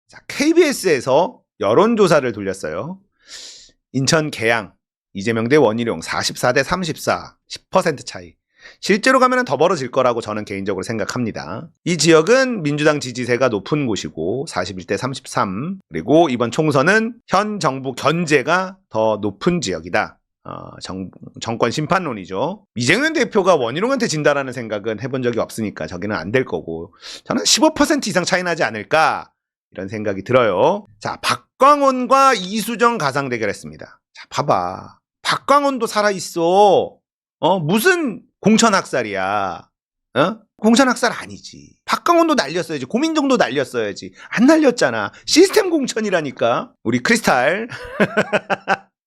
자, KBS에서 여론조사를 돌렸어요. 인천 계양 이재명 대 원희룡 44대 34 10% 차이. 실제로 가면 더 벌어질 거라고 저는 개인적으로 생각합니다. 이 지역은 민주당 지지세가 높은 곳이고 41대 33, 그리고 이번 총선은 현 정부 견제가 더 높은 지역이다. 정권 심판론이죠. 이재명 대표가 원희룡한테 진다라는 생각은 해본 적이 없으니까 저기는 안 될 거고, 저는 15% 이상 차이 나지 않을까 이런 생각이 들어요. 자, 박광원과 이수정 가상 대결했습니다. 자, 봐봐. 박광원도 살아있어. 무슨 공천학살이야. 공천학살 아니지. 박광원도 날렸어야지. 고민정도 날렸어야지. 안 날렸잖아. 시스템 공천이라니까. 우리 크리스탈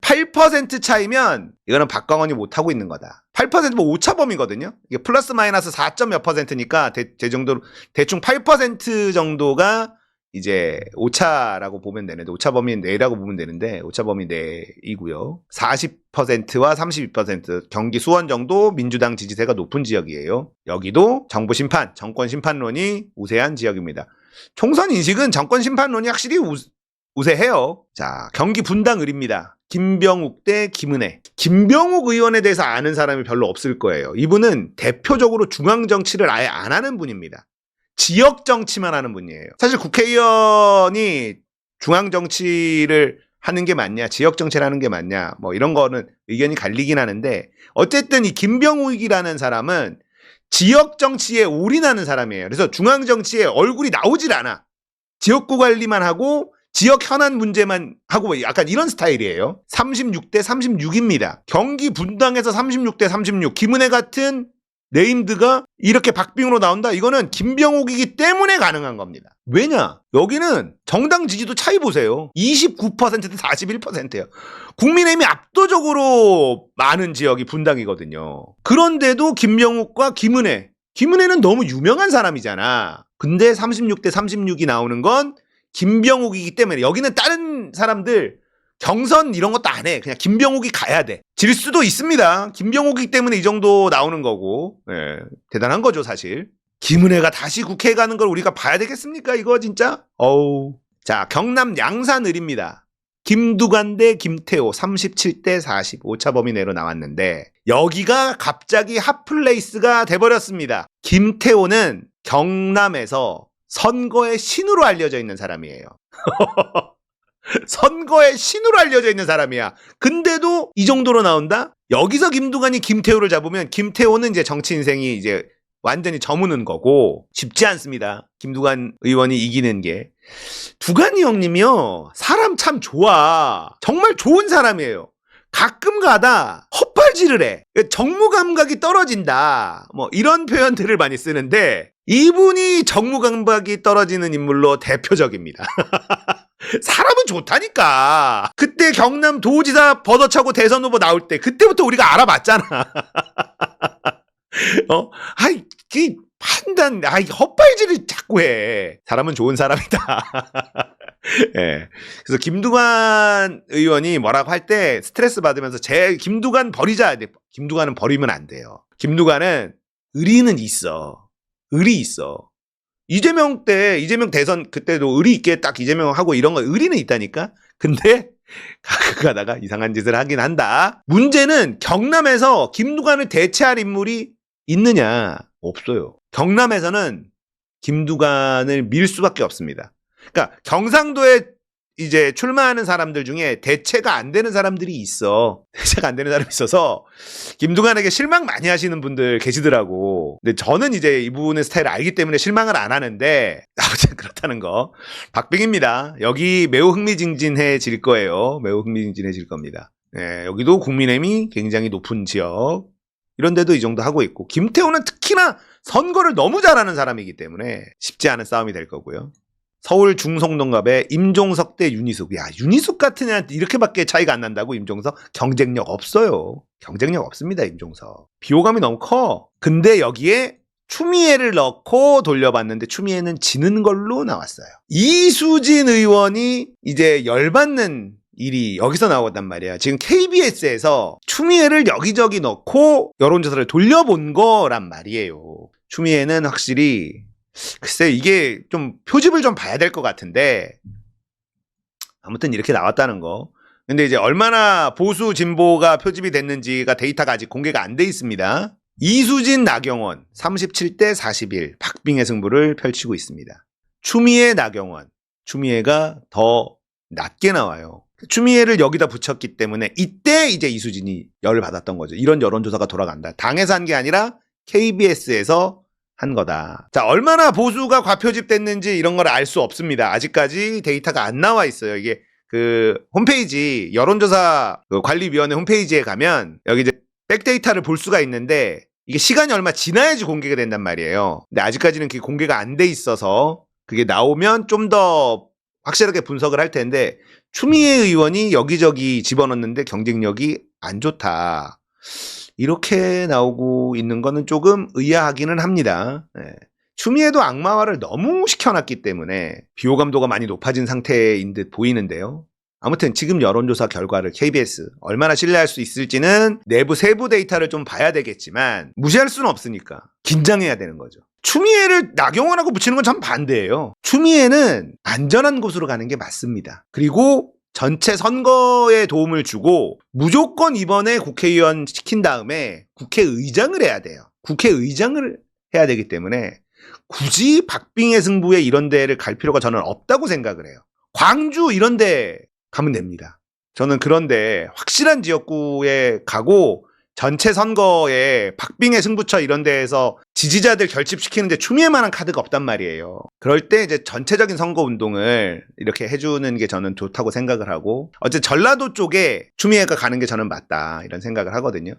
8% 차이면 이거는 박광원이 못하고 있는 거다. 8%뭐 오차범위거든요. 이게 플러스 마이너스 4점 몇 %니까 정도로 대충 8% 정도가 이제 오차라고 보면 되는데, 오차범위 내라고 보면 되는데, 오차범위 내이고요. 40%와 32% 경기 수원 정도 민주당 지지세가 높은 지역이에요. 여기도 정부 심판, 정권 심판론이 우세한 지역입니다. 총선 인식은 정권 심판론이 확실히 우세해요. 자, 경기 분당 을입니다. 김병욱 대 김은혜. 김병욱 의원에 대해서 아는 사람이 별로 없을 거예요. 이분은 대표적으로 중앙 정치를 아예 안 하는 분입니다. 지역 정치만 하는 분이에요. 사실 국회의원이 중앙 정치를 하는 게 맞냐, 지역 정치를 하는 게 맞냐, 뭐 이런 거는 의견이 갈리긴 하는데, 어쨌든 이 김병욱이라는 사람은 지역 정치에 올인하는 사람이에요. 그래서 중앙 정치에 얼굴이 나오질 않아. 지역구 관리만 하고 지역 현안 문제만 하고 약간 이런 스타일이에요. 36대 36입니다. 경기 분당에서 36대 36. 김은혜 같은 네임드가 이렇게 박빙으로 나온다? 이거는 김병욱이기 때문에 가능한 겁니다. 왜냐? 여기는 정당 지지도 차이 보세요. 29%대 41%예요. 국민의힘이 압도적으로 많은 지역이 분당이거든요. 그런데도 김병욱과 김은혜는 너무 유명한 사람이잖아. 근데 36대 36이 나오는 건 김병욱이기 때문에. 여기는 다른 사람들 경선 이런 것도 안 해. 그냥 김병욱이 가야 돼. 질 수도 있습니다. 김병욱이기 때문에 이 정도 나오는 거고. 네, 대단한 거죠, 사실. 김은혜가 다시 국회에 가는 걸 우리가 봐야 되겠습니까? 이거 진짜? 자, 경남 양산을입니다. 김두관 대 김태호 37대 40 오차범위 내로 나왔는데, 여기가 갑자기 핫플레이스가 돼버렸습니다. 김태호는 경남에서 선거의 신으로 알려져 있는 사람이에요. 선거의 신으로 알려져 있는 사람이야. 근데도 이 정도로 나온다? 여기서 김두관이 김태호를 잡으면 김태호는 이제 정치 인생이 이제 완전히 저무는 거고, 쉽지 않습니다. 김두관 의원이 이기는 게. 두관이 형님이요, 사람 참 좋아. 정말 좋은 사람이에요. 가끔 가다 헛발질을 해. 정무감각이 떨어진다. 뭐 이런 표현들을 많이 쓰는데, 이분이 정무감각이 떨어지는 인물로 대표적입니다. 사람은 좋다니까. 그때 경남 도지사 버더차고 대선 후보 나올 때 그때부터 우리가 알아봤잖아. 그 판단, 헛발질을 자꾸 해. 사람은 좋은 사람이다. 예. 그래서 김두관 의원이 뭐라고 할 때 스트레스 받으면서 김두관 버리자. 김두관은 버리면 안 돼요. 김두관은 의리는 있어. 의리 있어. 이재명 대선 그때도 의리 있게 딱 이재명하고 이런 거 의리는 있다니까? 근데 가끔 가다가 이상한 짓을 하긴 한다. 문제는 경남에서 김두관을 대체할 인물이 있느냐? 없어요. 경남에서는 김두관을 밀 수밖에 없습니다. 그러니까 경상도에 이제 출마하는 사람들 중에 대체가 안 되는 사람들이 있어. 대체가 안 되는 사람이 있어서 김두관에게 실망 많이 하시는 분들 계시더라고. 근데 저는 이제 이분의 스타일을 알기 때문에 실망을 안 하는데, 아무튼 그렇다는 거. 박빙입니다. 여기 매우 흥미진진해질 거예요. 매우 흥미진진해질 겁니다. 네, 여기도 국민의힘이 굉장히 높은 지역. 이런데도 이 정도 하고 있고, 김태호는 특히나 선거를 너무 잘하는 사람이기 때문에 쉽지 않은 싸움이 될 거고요. 서울 중성동갑의 임종석 대 윤희숙. 야, 윤희숙 같은 애한테 이렇게밖에 차이가 안 난다고? 임종석? 경쟁력 없어요. 경쟁력 없습니다, 임종석. 비호감이 너무 커. 근데 여기에 추미애를 넣고 돌려봤는데 추미애는 지는 걸로 나왔어요. 이수진 의원이 이제 열받는 일이 여기서 나오단 말이야. 지금 KBS에서 추미애를 여기저기 넣고 여론조사를 돌려본 거란 말이에요. 추미애는 확실히 글쎄 이게 좀 표집을 좀 봐야 될 것 같은데 아무튼 이렇게 나왔다는 거. 근데 이제 얼마나 보수 진보가 표집이 됐는지가 데이터가 아직 공개가 안 돼 있습니다. 이수진, 나경원 37대 41 박빙의 승부를 펼치고 있습니다. 추미애, 나경원. 추미애가 더 낮게 나와요. 추미애를 여기다 붙였기 때문에 이때 이제 이수진이 열을 받았던 거죠. 이런 여론조사가 돌아간다. 당에서 한 게 아니라 KBS에서 한 거다. 자, 얼마나 보수가 과표집됐는지 이런 걸 알 수 없습니다. 아직까지 데이터가 안 나와 있어요. 이게 그 홈페이지 여론조사 관리위원회 홈페이지에 가면 여기 이제 백데이터를 볼 수가 있는데 이게 시간이 얼마 지나야지 공개가 된단 말이에요. 근데 아직까지는 그게 공개가 안 돼 있어서 그게 나오면 좀 더 확실하게 분석을 할 텐데 추미애 의원이 여기저기 집어넣는데 경쟁력이 안 좋다. 이렇게 나오고 있는 거는 조금 의아하기는 합니다. 네. 추미애도 악마화를 너무 시켜놨기 때문에 비호감도가 많이 높아진 상태인 듯 보이는데요. 아무튼 지금 여론조사 결과를 KBS 얼마나 신뢰할 수 있을지는 내부 세부 데이터를 좀 봐야 되겠지만 무시할 수는 없으니까 긴장해야 되는 거죠. 추미애를 나경원하고 붙이는 건 참 반대예요. 추미애는 안전한 곳으로 가는 게 맞습니다. 그리고 전체 선거에 도움을 주고 무조건 이번에 국회의원 시킨 다음에 국회의장을 해야 돼요. 국회의장을 해야 되기 때문에 굳이 박빙의 승부에 이런 데를 갈 필요가 저는 없다고 생각을 해요. 광주 이런 데 가면 됩니다. 저는 그런데 확실한 지역구에 가고 전체 선거에 박빙의 승부처 이런 데에서 지지자들 결집시키는데 추미애만한 카드가 없단 말이에요. 그럴 때 이제 전체적인 선거 운동을 이렇게 해주는 게 저는 좋다고 생각을 하고 어쨌든 전라도 쪽에 추미애가 가는 게 저는 맞다 이런 생각을 하거든요.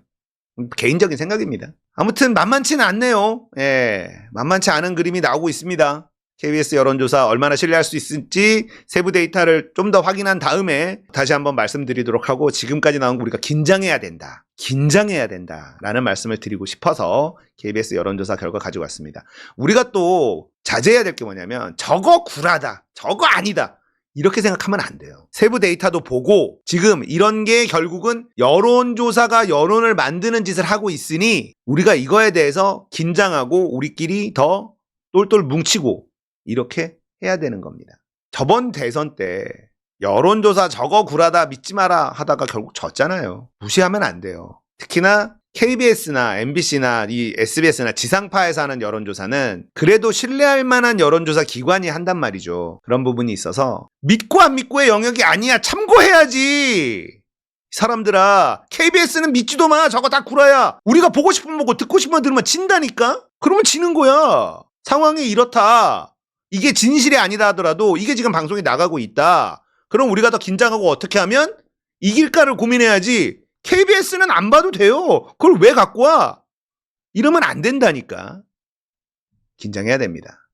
개인적인 생각입니다. 아무튼 만만치는 않네요. 예, 만만치 않은 그림이 나오고 있습니다. KBS 여론조사 얼마나 신뢰할 수 있을지 세부 데이터를 좀 더 확인한 다음에 다시 한번 말씀드리도록 하고 지금까지 나온 거 우리가 긴장해야 된다. 긴장해야 된다라는 말씀을 드리고 싶어서 KBS 여론조사 결과 가지고 왔습니다. 우리가 또 자제해야 될 게 뭐냐면 저거 구라다. 저거 아니다. 이렇게 생각하면 안 돼요. 세부 데이터도 보고 지금 이런 게 결국은 여론조사가 여론을 만드는 짓을 하고 있으니 우리가 이거에 대해서 긴장하고 우리끼리 더 똘똘 뭉치고 이렇게 해야 되는 겁니다. 저번 대선 때 여론조사 저거 구라다 믿지 마라 하다가 결국 졌잖아요. 무시하면 안 돼요. 특히나 KBS나 MBC나 이 SBS나 지상파에서 하는 여론조사는 그래도 신뢰할 만한 여론조사 기관이 한단 말이죠. 그런 부분이 있어서 믿고 안 믿고의 영역이 아니야. 참고해야지. 사람들아, KBS는 믿지도 마. 저거 다 구라야. 우리가 보고 싶으면 보고 듣고 싶으면 들으면 진다니까? 그러면 지는 거야. 상황이 이렇다. 이게 진실이 아니다 하더라도 이게 지금 방송에 나가고 있다. 그럼 우리가 더 긴장하고 어떻게 하면 이길까를 고민해야지. KBS는 안 봐도 돼요. 그걸 왜 갖고 와? 이러면 안 된다니까. 긴장해야 됩니다.